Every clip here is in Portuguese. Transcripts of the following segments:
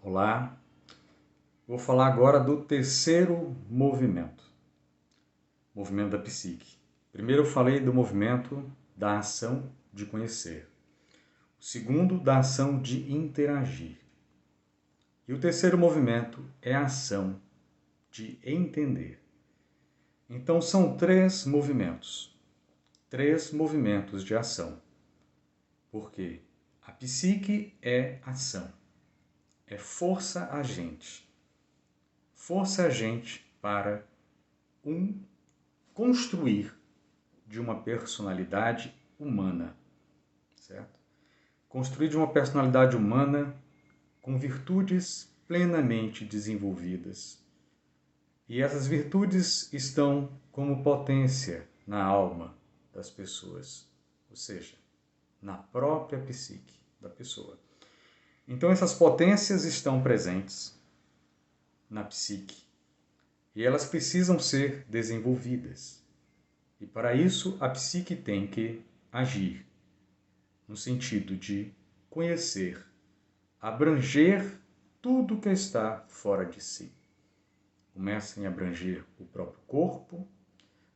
Olá, vou falar agora do terceiro movimento da psique. Primeiro eu falei do movimento da ação de conhecer. O segundo, da ação de interagir. E o terceiro movimento é a ação de entender. Então são três movimentos de ação. Porque a psique é ação, é força agente. Força agente para construir de uma personalidade humana, certo? Construir de uma personalidade humana com virtudes plenamente desenvolvidas. E essas virtudes estão como potência na alma das pessoas, ou seja, na própria psique da pessoa. Então essas potências estão presentes na psique e elas precisam ser desenvolvidas. E para isso a psique tem que agir no sentido de conhecer, abranger tudo que está fora de si. Começa em abranger o próprio corpo,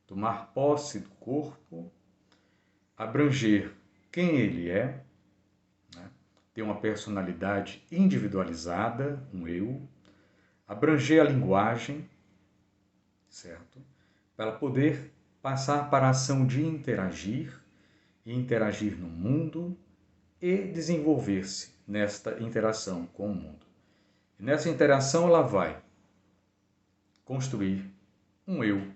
tomar posse do corpo, abranger quem ele é, né? Ter uma personalidade individualizada, um eu, abranger a linguagem, certo? Para poder passar para a ação de interagir, e interagir no mundo e desenvolver-se nesta interação com o mundo. E nessa interação ela vai construir um eu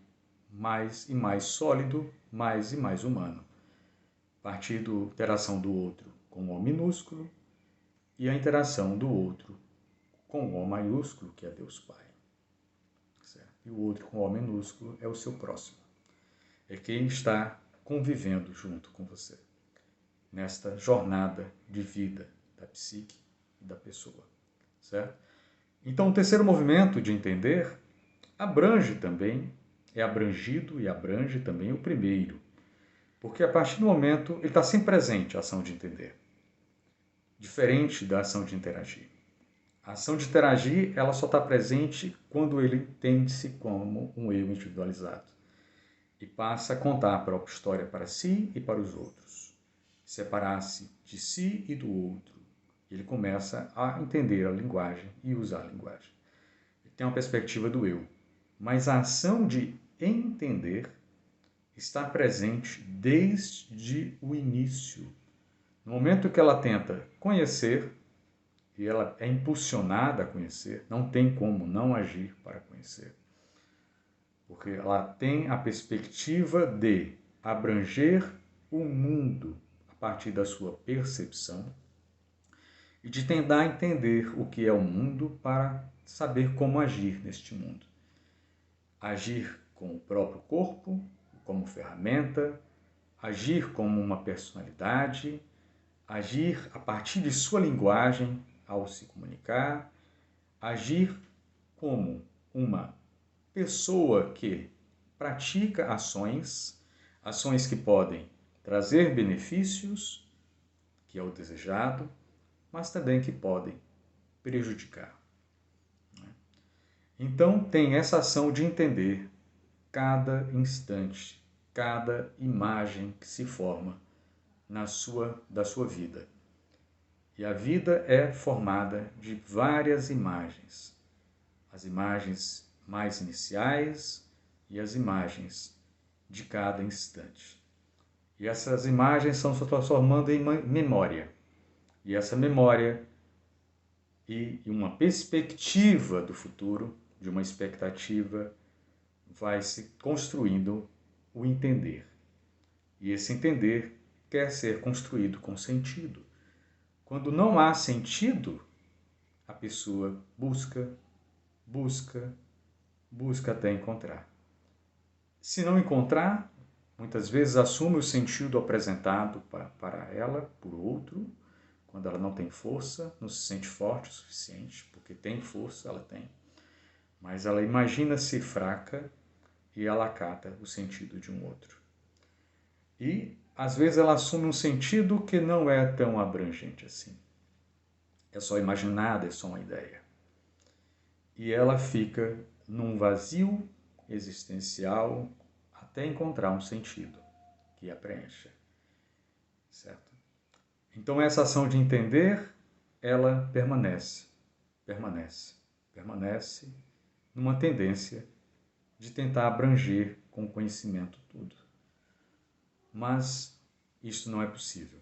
mais e mais sólido, mais e mais humano, a partir da interação do outro com o O minúsculo e a interação do outro com o O maiúsculo, que é Deus Pai. Certo? E o outro com o O minúsculo é o seu próximo. É quem está convivendo junto com você nesta jornada de vida da psique e da pessoa. Certo? Então, o terceiro movimento de entender abrange também, é abrangido e abrange também o primeiro. Porque a partir do momento, ele está sempre presente, a ação de entender. Diferente da ação de interagir. A ação de interagir, ela só está presente quando ele entende-se como um eu individualizado. E passa a contar a própria história para si e para os outros. Separar-se de si e do outro. Ele começa a entender a linguagem e usar a linguagem. Ele tem uma perspectiva do eu. Mas a ação de entender está presente desde o início. No momento que ela tenta conhecer, e ela é impulsionada a conhecer, não tem como não agir para conhecer. Porque ela tem a perspectiva de abranger o mundo a partir da sua percepção e de tentar entender o que é o mundo para saber como agir neste mundo. Agir com o próprio corpo, como ferramenta, agir como uma personalidade, agir a partir de sua linguagem ao se comunicar, agir como uma pessoa que pratica ações que podem trazer benefícios, que é o desejado, mas também que podem prejudicar. Então tem essa ação de entender cada instante, cada imagem que se forma da sua vida. E a vida é formada de várias imagens. As imagens mais iniciais e as imagens de cada instante. E essas imagens estão se transformando em memória. E essa memória e uma perspectiva do futuro, de uma expectativa, vai se construindo o entender. E esse entender quer ser construído com sentido. Quando não há sentido, a pessoa busca até encontrar. Se não encontrar, muitas vezes assume o sentido apresentado para ela, por outro, quando ela não tem força, não se sente forte o suficiente, porque tem força, ela tem, mas ela imagina-se fraca e ela acata o sentido de um outro. E, às vezes, ela assume um sentido que não é tão abrangente assim. É só imaginada, é só uma ideia. e ela fica num vazio existencial até encontrar um sentido que a preencha, certo? Então essa ação de entender, ela permanece numa tendência de tentar abranger com o conhecimento tudo. Mas isso não é possível.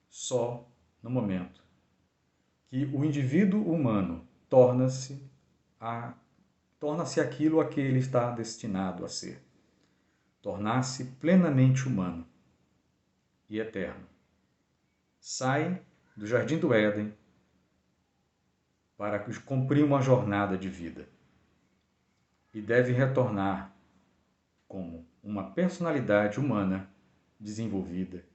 Só no momento que o indivíduo humano torna-se aquilo a que ele está destinado a ser. Tornar-se plenamente humano e eterno. Sai do Jardim do Éden para cumprir uma jornada de vida e deve retornar como uma personalidade humana desenvolvida,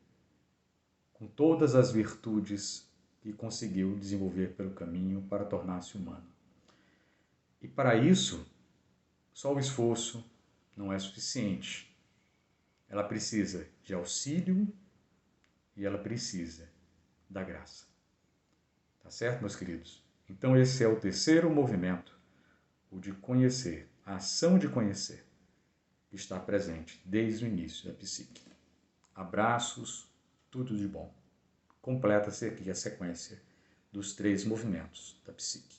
com todas as virtudes que conseguiu desenvolver pelo caminho para tornar-se humano. E para isso, só o esforço não é suficiente. Ela precisa de auxílio e ela precisa da graça. Tá certo, meus queridos? Então esse é o terceiro movimento, o de conhecer, a ação de conhecer, que está presente desde o início da psique. Abraços, tudo de bom. Completa-se aqui a sequência dos 3 movimentos da psique.